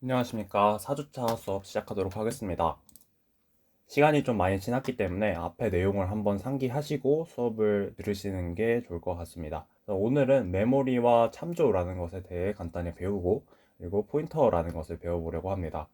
안녕하십니까. 4주차 수업 시작하도록 하겠습니다. 시간이 좀 많이 지났기 때문에 앞에 내용을 한번 상기하시고 수업을 들으시는 게 좋을 것 같습니다. 오늘은 메모리와 참조라는 것에 대해 간단히 배우고, 그리고 포인터라는 것을 배워보려고 합니다.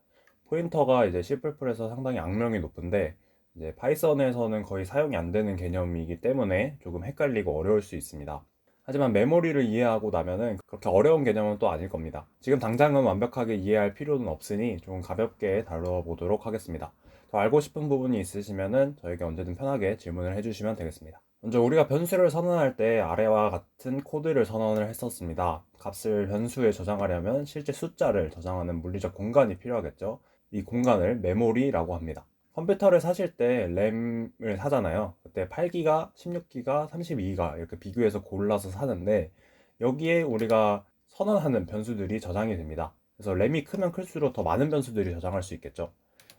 포인터가 이제 C++에서 상당히 악명이 높은데, 이제 파이썬에서는 거의 사용이 안 되는 개념이기 때문에 조금 헷갈리고 어려울 수 있습니다. 하지만 메모리를 이해하고 나면은 그렇게 어려운 개념은 또 아닐 겁니다. 지금 당장은 완벽하게 이해할 필요는 없으니 좀 가볍게 다뤄보도록 하겠습니다. 더 알고 싶은 부분이 있으시면은 저에게 언제든 편하게 질문을 해주시면 되겠습니다. 먼저 우리가 변수를 선언할 때 아래와 같은 코드를 선언을 했었습니다. 값을 변수에 저장하려면 실제 숫자를 저장하는 물리적 공간이 필요하겠죠. 이 공간을 메모리라고 합니다. 컴퓨터를 사실 때 램을 사잖아요. 그때 8기가, 16기가, 32기가 이렇게 비교해서 골라서 사는데, 여기에 우리가 선언하는 변수들이 저장이 됩니다. 그래서 램이 크면 클수록 더 많은 변수들이 저장할 수 있겠죠.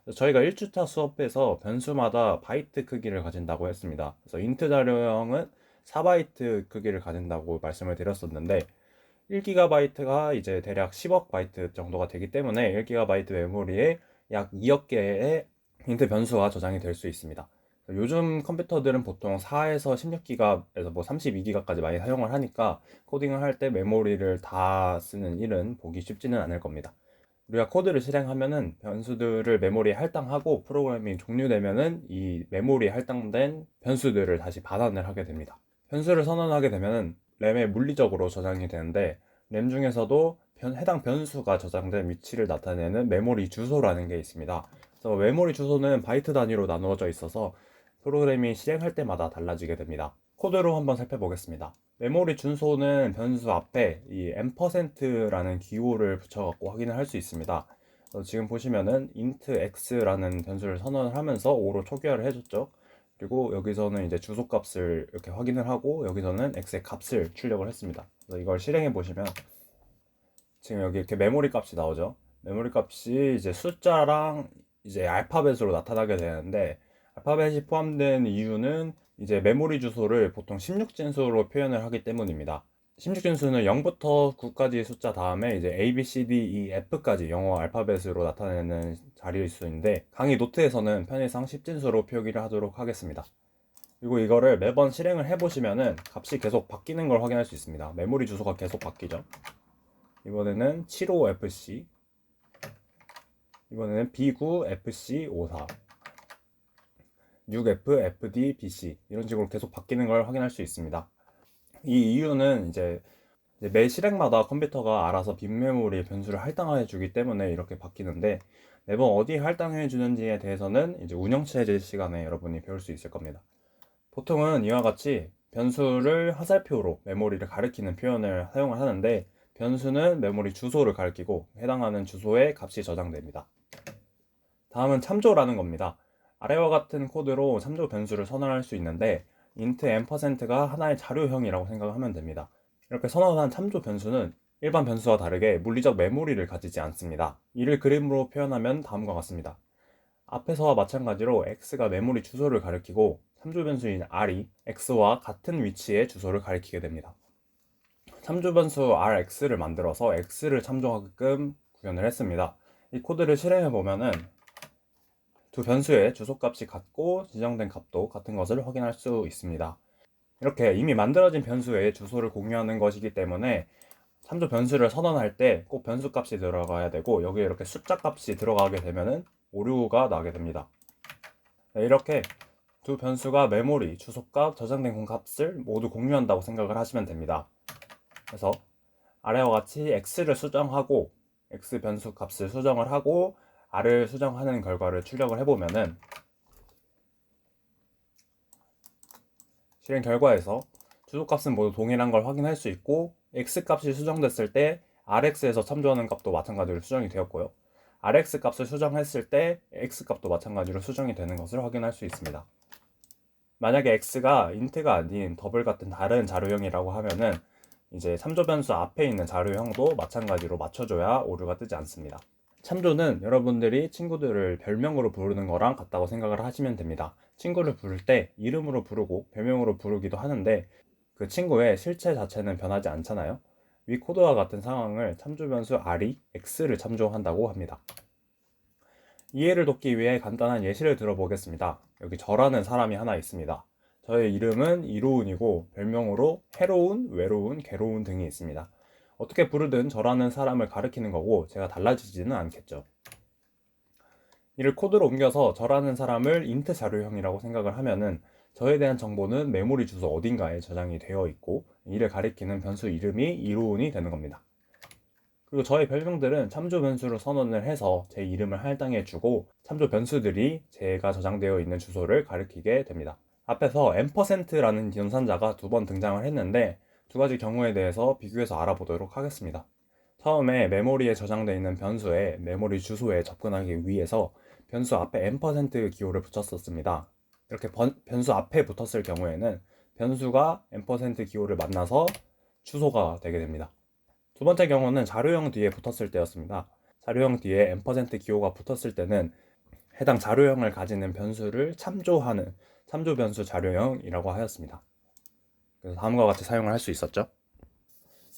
그래서 저희가 1주차 수업에서 변수마다 바이트 크기를 가진다고 했습니다. 그래서 인트 자료형은 4바이트 크기를 가진다고 말씀을 드렸었는데, 1GB가 이제 대략 10억 바이트 정도가 되기 때문에 1GB 메모리에 약 2억 개의 인트 변수가 저장이 될 수 있습니다. 요즘 컴퓨터들은 보통 4에서 16기가에서 뭐 32기가까지 많이 사용을 하니까 코딩을 할 때 메모리를 다 쓰는 일은 보기 쉽지는 않을 겁니다. 우리가 코드를 실행하면은 변수들을 메모리에 할당하고 프로그램이 종료되면은 이 메모리에 할당된 변수들을 다시 반환을 하게 됩니다. 변수를 선언하게 되면은 램에 물리적으로 저장이 되는데, 램 중에서도 해당 변수가 저장된 위치를 나타내는 메모리 주소라는 게 있습니다. 그래서 메모리 주소는 바이트 단위로 나누어져 있어서 프로그램이 실행할 때마다 달라지게 됩니다. 코드로 한번 살펴보겠습니다. 메모리 준소는 변수 앞에 이 %라는 기호를 붙여갖고 확인을 할 수 있습니다. 지금 보시면은 int x라는 변수를 선언을 하면서 5로 초기화를 해줬죠. 그리고 여기서는 이제 주소값을 이렇게 확인을 하고, 여기서는 x의 값을 출력을 했습니다. 그래서 이걸 실행해 보시면 지금 여기 이렇게 메모리 값이 나오죠. 메모리 값이 이제 숫자랑 이제 알파벳으로 나타나게 되는데, 알파벳이 포함된 이유는 이제 메모리 주소를 보통 16진수로 표현을 하기 때문입니다. 16진수는 0부터 9까지의 숫자 다음에 이제 A, B, C, D, E, F까지 영어 알파벳으로 나타내는 자리일 수 있는데, 강의 노트에서는 편의상 10진수로 표기를 하도록 하겠습니다. 그리고 이거를 매번 실행을 해보시면은 값이 계속 바뀌는 걸 확인할 수 있습니다. 메모리 주소가 계속 바뀌죠. 이번에는 75FC, 이번에는 B9FC54, 6FFDBC 이런 식으로 계속 바뀌는 걸 확인할 수 있습니다. 이 이유는 이제 매 실행마다 컴퓨터가 알아서 빈메모리 변수를 할당해 주기 때문에 이렇게 바뀌는데, 매번 어디에 할당해 주는지에 대해서는 이제 운영체제 시간에 여러분이 배울 수 있을 겁니다. 보통은 이와 같이 변수를 화살표로 메모리를 가리키는 표현을 사용을 하는데, 변수는 메모리 주소를 가리키고 해당하는 주소에 값이 저장됩니다. 다음은 참조라는 겁니다. 아래와 같은 코드로 참조 변수를 선언할 수 있는데, int %가 하나의 자료형이라고 생각하면 됩니다. 이렇게 선언한 참조 변수는 일반 변수와 다르게 물리적 메모리를 가지지 않습니다. 이를 그림으로 표현하면 다음과 같습니다. 앞에서와 마찬가지로 x가 메모리 주소를 가리키고, 참조 변수인 r이 x와 같은 위치의 주소를 가리키게 됩니다. 참조 변수 rx를 만들어서 x를 참조하게끔 구현을 했습니다. 이 코드를 실행해 보면은 두 변수의 주소값이 같고 지정된 값도 같은 것을 확인할 수 있습니다. 이렇게 이미 만들어진 변수의 주소를 공유하는 것이기 때문에 참조 변수를 선언할 때 꼭 변수 값이 들어가야 되고, 여기에 이렇게 숫자 값이 들어가게 되면은 오류가 나게 됩니다. 이렇게 두 변수가 메모리, 주소값, 저장된 값을 모두 공유한다고 생각을 하시면 됩니다. 그래서 아래와 같이 x를 수정하고, x 변수 값을 수정을 하고 r을 수정하는 결과를 출력을 해보면은 실행 결과에서 주소값은 모두 동일한 걸 확인할 수 있고, x값이 수정됐을 때 rx에서 참조하는 값도 마찬가지로 수정이 되었고요, rx 값을 수정했을 때 x값도 마찬가지로 수정이 되는 것을 확인할 수 있습니다. 만약에 x가 int가 아닌 더블 같은 다른 자료형이라고 하면은 이제 참조 변수 앞에 있는 자료형도 마찬가지로 맞춰줘야 오류가 뜨지 않습니다. 참조는 여러분들이 친구들을 별명으로 부르는 거랑 같다고 생각을 하시면 됩니다. 친구를 부를 때 이름으로 부르고 별명으로 부르기도 하는데, 그 친구의 실체 자체는 변하지 않잖아요. 위 코드와 같은 상황을 참조 변수 r이 x를 참조한다고 합니다. 이해를 돕기 위해 간단한 예시를 들어보겠습니다. 여기 저라는 사람이 하나 있습니다. 저의 이름은 이로운이고 별명으로 해로운, 외로운, 괴로운 등이 있습니다. 어떻게 부르든 저라는 사람을 가리키는 거고 제가 달라지지는 않겠죠. 이를 코드로 옮겨서 저라는 사람을 인트 자료형이라고 생각을 하면은 저에 대한 정보는 메모리 주소 어딘가에 저장이 되어 있고 이를 가리키는 변수 이름이 이로운이 되는 겁니다. 그리고 저의 별명들은 참조 변수로 선언을 해서 제 이름을 할당해 주고 참조 변수들이 제가 저장되어 있는 주소를 가리키게 됩니다. 앞에서 %라는 연산자가 두 번 등장을 했는데 두 가지 경우에 대해서 비교해서 알아보도록 하겠습니다. 처음에 메모리에 저장되어 있는 변수의 메모리 주소에 접근하기 위해서 변수 앞에 %, 기호를 붙였었습니다. 이렇게 변수 앞에 붙었을 경우에는 변수가 %, 기호를 만나서 주소가 되게 됩니다. 두 번째 경우는 자료형 뒤에 붙었을 때였습니다. 자료형 뒤에 %, 기호가 붙었을 때는 해당 자료형을 가지는 변수를 참조하는 참조 변수 자료형이라고 하였습니다. 그래서 다음과 같이 사용을 할 수 있었죠.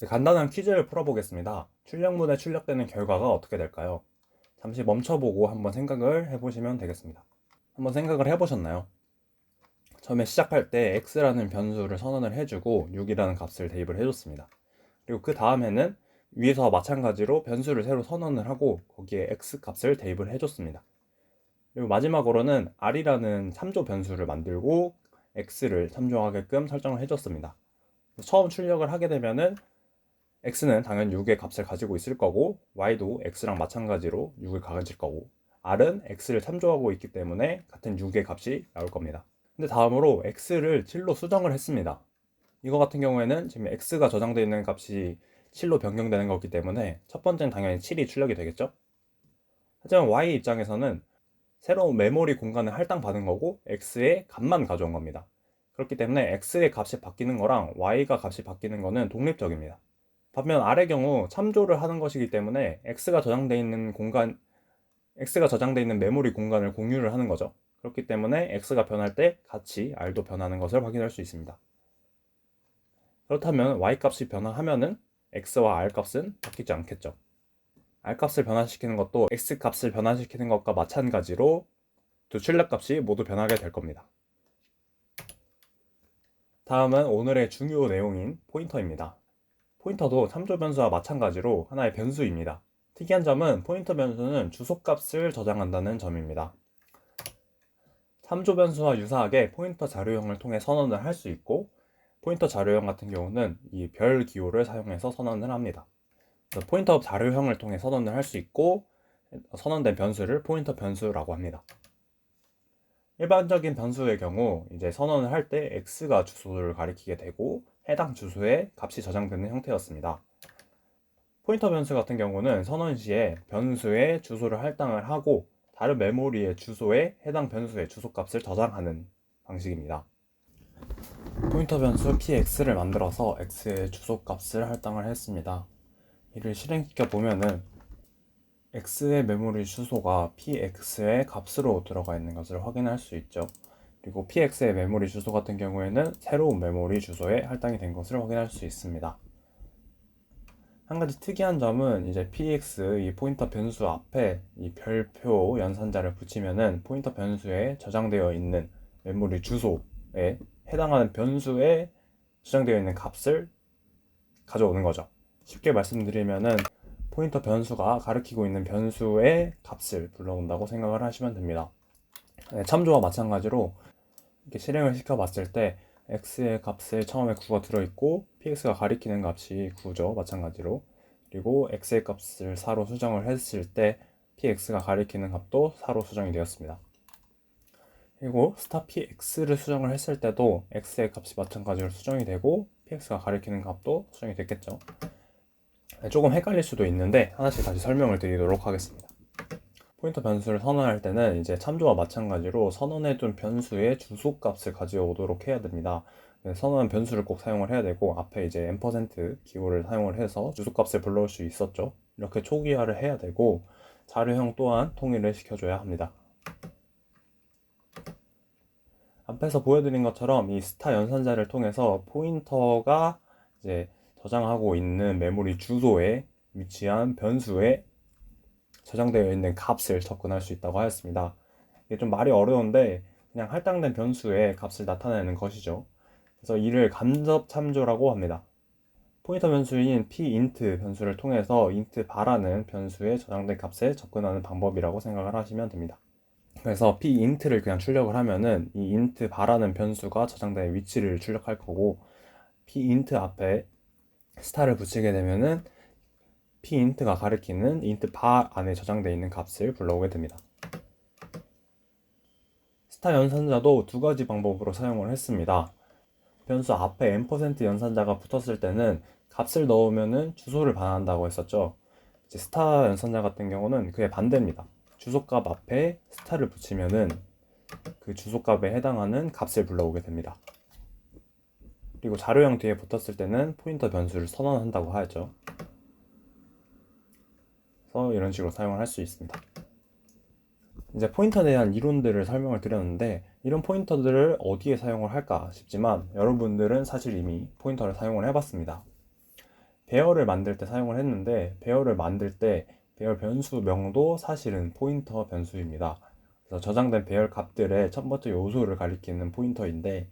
간단한 퀴즈를 풀어보겠습니다. 출력문에 출력되는 결과가 어떻게 될까요? 잠시 멈춰보고 한번 생각을 해보시면 되겠습니다. 한번 생각을 해보셨나요? 처음에 시작할 때 x라는 변수를 선언을 해주고 6이라는 값을 대입을 해줬습니다. 그리고 그 다음에는 위에서 마찬가지로 변수를 새로 선언을 하고 거기에 x 값을 대입을 해줬습니다. 그리고 마지막으로는 r이라는 참조 변수를 만들고 x를 참조하게끔 설정을 해줬습니다. 처음 출력을 하게 되면은 x는 당연히 6의 값을 가지고 있을 거고 y도 x랑 마찬가지로 6을 가질 거고 r은 x를 참조하고 있기 때문에 같은 6의 값이 나올 겁니다. 근데 다음으로 x를 7로 수정을 했습니다. 이거 같은 경우에는 지금 x가 저장되어 있는 값이 7로 변경되는 거기 때문에 첫 번째는 당연히 7이 출력이 되겠죠. 하지만 y 입장에서는 새로운 메모리 공간을 할당받은 거고 x의 값만 가져온 겁니다. 그렇기 때문에 x의 값이 바뀌는 거랑 y가 값이 바뀌는 거는 독립적입니다. 반면 r의 경우 참조를 하는 것이기 때문에 x가 저장되어 있는 메모리 공간을 공유를 하는 거죠. 그렇기 때문에 x가 변할 때 같이 r도 변하는 것을 확인할 수 있습니다. 그렇다면 y값이 변화하면은 x와 r값은 바뀌지 않겠죠. r값을 변화시키는 것도 x값을 변화시키는 것과 마찬가지로 두 출력값이 모두 변하게 될 겁니다. 다음은 오늘의 중요 내용인 포인터입니다. 포인터도 참조 변수와 마찬가지로 하나의 변수입니다. 특이한 점은 포인터 변수는 주소값을 저장한다는 점입니다. 참조 변수와 유사하게 포인터 자료형을 통해 선언을 할 수 있고 포인터 자료형 같은 경우는 이 별 기호를 사용해서 선언을 합니다. 포인터 자료형을 통해 선언을 할 수 있고 선언된 변수를 포인터 변수라고 합니다. 일반적인 변수의 경우 이제 선언을 할 때 x가 주소를 가리키게 되고 해당 주소에 값이 저장되는 형태였습니다. 포인터 변수 같은 경우는 선언 시에 변수의 주소를 할당을 하고 다른 메모리의 주소에 해당 변수의 주소값을 저장하는 방식입니다. 포인터 변수 px를 만들어서 x의 주소값을 할당을 했습니다. 이를 실행시켜 보면은 x의 메모리 주소가 px의 값으로 들어가 있는 것을 확인할 수 있죠. 그리고 px의 메모리 주소 같은 경우에는 새로운 메모리 주소에 할당이 된 것을 확인할 수 있습니다. 한 가지 특이한 점은 이제 px 이 포인터 변수 앞에 이 별표 연산자를 붙이면은 포인터 변수에 저장되어 있는 메모리 주소에 해당하는 변수에 저장되어 있는 값을 가져오는 거죠. 쉽게 말씀드리면은 포인터 변수가 가리키고 있는 변수의 값을 불러온다고 생각을 하시면 됩니다. 참조와 마찬가지로 이렇게 실행을 시켜 봤을 때 x의 값에 처음에 9가 들어있고 px가 가리키는 값이 9죠. 마찬가지로. 그리고 x의 값을 4로 수정을 했을 때 px가 가리키는 값도 4로 수정이 되었습니다. 그리고 스타 px를 수정을 했을 때도 x의 값이 마찬가지로 수정이 되고 px가 가리키는 값도 수정이 됐겠죠. 조금 헷갈릴 수도 있는데 하나씩 다시 설명을 드리도록 하겠습니다. 포인터 변수를 선언할 때는 이제 참조와 마찬가지로 선언해둔 변수의 주소값을 가져오도록 해야 됩니다. 선언한 변수를 꼭 사용을 해야 되고 앞에 이제 %, 기호를 사용을 해서 주소값을 불러올 수 있었죠. 이렇게 초기화를 해야 되고 자료형 또한 통일을 시켜줘야 합니다. 앞에서 보여드린 것처럼 이 스타 연산자를 통해서 포인터가 이제 저장하고 있는 메모리 주소에 위치한 변수에 저장되어 있는 값을 접근할 수 있다고 하였습니다. 이게 좀 말이 어려운데 그냥 할당된 변수의 값을 나타내는 것이죠. 그래서 이를 간접 참조라고 합니다. 포인터 변수인 pint 변수를 통해서 int bar라는 변수에 저장된 값에 접근하는 방법이라고 생각을 하시면 됩니다. 그래서 pint를 그냥 출력을 하면은 이 int bar라는 변수가 저장된 위치를 출력할 거고, pint 앞에 스타를 붙이게 되면은 pint가 가리키는 int bar 안에 저장되어 있는 값을 불러오게 됩니다. 스타 연산자도 두 가지 방법으로 사용을 했습니다. 변수 앞에 %, 연산자가 붙었을 때는 값을 넣으면은 주소를 반환한다고 했었죠. 이제 스타 연산자 같은 경우는 그의 반대입니다. 주소값 앞에 스타를 붙이면은 그 주소값에 해당하는 값을 불러오게 됩니다. 그리고 자료형 뒤에 붙었을 때는 포인터 변수를 선언한다고 하죠. 그래서 이런 식으로 사용을 할 수 있습니다. 이제 포인터에 대한 이론들을 설명을 드렸는데, 이런 포인터들을 어디에 사용을 할까 싶지만 여러분들은 사실 이미 포인터를 사용을 해봤습니다. 배열을 만들 때 사용을 했는데, 배열을 만들 때 배열 변수명도 사실은 포인터 변수입니다. 그래서 저장된 배열 값들의 첫 번째 요소를 가리키는 포인터인데,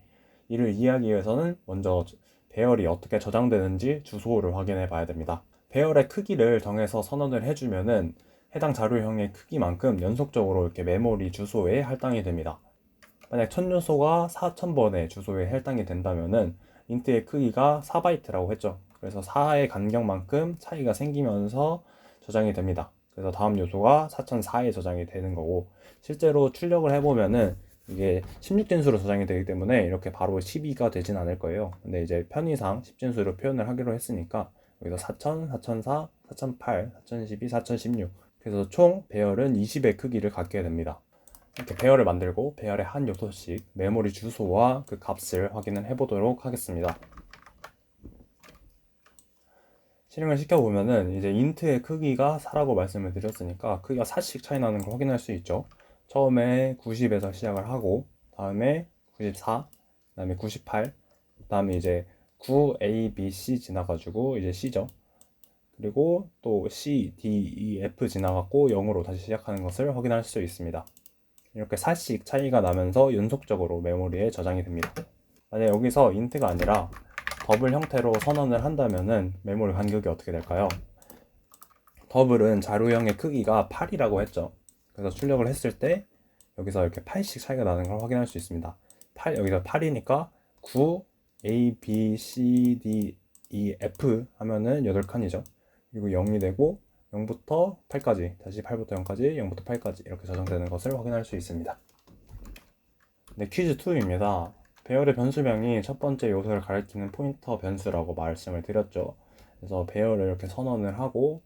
이를 이해하기 위해서는 먼저 배열이 어떻게 저장되는지 주소를 확인해 봐야 됩니다. 배열의 크기를 정해서 선언을 해주면은 해당 자료형의 크기만큼 연속적으로 이렇게 메모리 주소에 할당이 됩니다. 만약 1000요소가 4000번의 주소에 할당이 된다면은 인트의 크기가 4바이트라고 했죠. 그래서 4의 간격만큼 차이가 생기면서 저장이 됩니다. 그래서 다음 요소가 4004에 저장이 되는 거고, 실제로 출력을 해보면은 이게 16진수로 저장이 되기 때문에 이렇게 바로 12가 되진 않을 거예요. 근데 이제 편의상 10진수로 표현을 하기로 했으니까 여기서 4000, 4004, 4008, 4012, 4016, 그래서 총 배열은 20의 크기를 갖게 됩니다. 이렇게 배열을 만들고 배열의 한 요소씩 메모리 주소와 그 값을 확인을 해보도록 하겠습니다. 실행을 시켜보면은 이제 int의 크기가 4라고 말씀을 드렸으니까 크기가 4씩 차이 나는 걸 확인할 수 있죠. 처음에 90에서 시작을 하고, 다음에 94, 그 다음에 98, 그 다음에 이제 9, A, B, C 지나가지고 이제 C죠. 그리고 또 C, D, E, F 지나갔고 0으로 다시 시작하는 것을 확인할 수 있습니다. 이렇게 4씩 차이가 나면서 연속적으로 메모리에 저장이 됩니다. 만약 여기서 int가 아니라 더블 형태로 선언을 한다면은 메모리 간격이 어떻게 될까요? 더블은 자료형의 크기가 8이라고 했죠. 그래서 출력을 했을 때 여기서 이렇게 8씩 차이가 나는 걸 확인할 수 있습니다. 8, 여기서 8이니까 9, A, B, C, D, E, F 하면은 8칸이죠. 그리고 0이 되고 0부터 8까지, 다시 8부터 0까지, 0부터 8까지 이렇게 저장되는 것을 확인할 수 있습니다. 네, 퀴즈 2입니다. 배열의 변수명이 첫 번째 요소를 가리키는 포인터 변수라고 말씀을 드렸죠. 그래서 배열을 이렇게 선언을 하고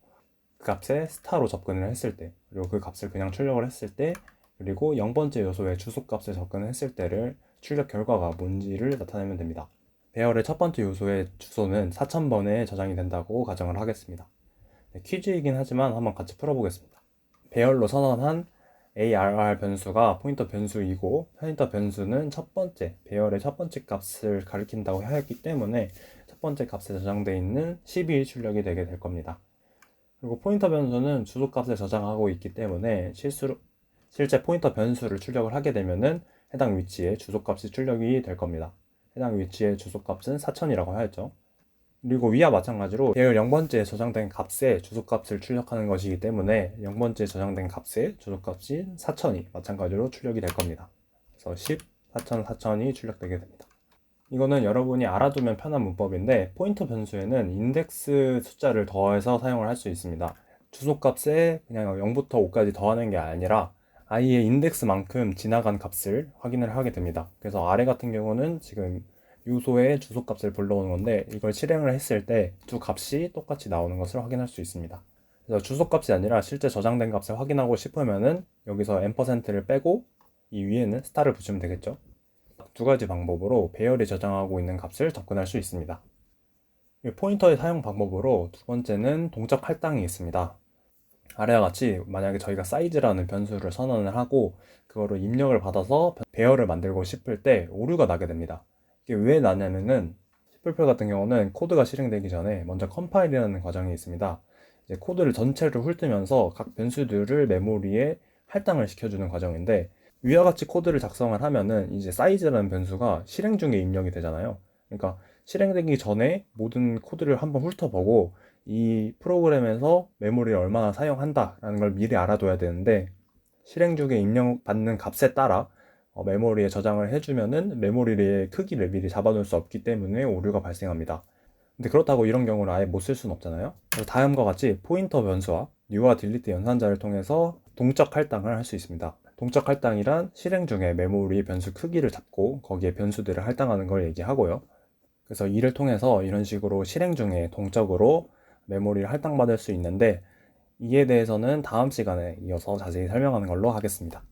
그 값에 스타로 접근을 했을 때, 그리고 그 값을 그냥 출력을 했을 때, 그리고 0번째 요소의 주소값에 접근을 했을 때를 출력 결과가 뭔지를 나타내면 됩니다. 배열의 첫 번째 요소의 주소는 4000번에 저장이 된다고 가정을 하겠습니다. 네, 퀴즈이긴 하지만 한번 같이 풀어보겠습니다. 배열로 선언한 ARR 변수가 포인터 변수이고, 포인터 변수는 첫 번째, 배열의 첫 번째 값을 가리킨다고 하였기 때문에 첫 번째 값에 저장되어 있는 12일 출력이 되게 될 겁니다. 그리고 포인터 변수는 주소값을 저장하고 있기 때문에 실제 포인터 변수를 출력을 하게 되면은 해당 위치에 주소값이 출력이 될 겁니다. 해당 위치의 주소값은 4000이라고 하였죠. 그리고 위와 마찬가지로 배열 0번째에 저장된 값에 주소값을 출력하는 것이기 때문에 0번째에 저장된 값의 주소값이 4000이 마찬가지로 출력이 될 겁니다. 그래서 10, 4000, 4000이 출력되게 됩니다. 이거는 여러분이 알아두면 편한 문법인데, 포인터 변수에는 인덱스 숫자를 더해서 사용을 할 수 있습니다. 주소값에 그냥 0부터 5까지 더하는 게 아니라 i의 인덱스만큼 지나간 값을 확인을 하게 됩니다. 그래서 아래 같은 경우는 지금 요소의 주소값을 불러오는 건데, 이걸 실행을 했을 때 두 값이 똑같이 나오는 것을 확인할 수 있습니다. 그래서 주소값이 아니라 실제 저장된 값을 확인하고 싶으면은 여기서 %를 빼고 이 위에는 스타를 붙이면 되겠죠. 두 가지 방법으로 배열이 저장하고 있는 값을 접근할 수 있습니다. 포인터의 사용 방법으로 두 번째는 동적 할당이 있습니다. 아래와 같이 만약에 저희가 사이즈라는 변수를 선언을 하고 그거를 입력을 받아서 배열을 만들고 싶을 때 오류가 나게 됩니다. 이게 왜 나냐면은 C++ 같은 경우는 코드가 실행되기 전에 먼저 컴파일이라는 과정이 있습니다. 이제 코드를 전체를 훑으면서 각 변수들을 메모리에 할당을 시켜주는 과정인데, 위와 같이 코드를 작성을 하면은 이제 사이즈라는 변수가 실행 중에 입력이 되잖아요. 그러니까 실행되기 전에 모든 코드를 한번 훑어보고 이 프로그램에서 메모리를 얼마나 사용한다라는 걸 미리 알아둬야 되는데, 실행 중에 입력받는 값에 따라 메모리에 저장을 해주면은 메모리의 크기를 미리 잡아놓을 수 없기 때문에 오류가 발생합니다. 근데 그렇다고 이런 경우를 아예 못 쓸 수는 없잖아요. 그래서 다음과 같이 포인터 변수와 new와 delete 연산자를 통해서 동적 할당을 할 수 있습니다. 동적 할당이란 실행 중에 메모리 변수 크기를 잡고 거기에 변수들을 할당하는 걸 얘기하고요. 그래서 이를 통해서 이런 식으로 실행 중에 동적으로 메모리를 할당받을 수 있는데, 이에 대해서는 다음 시간에 이어서 자세히 설명하는 걸로 하겠습니다.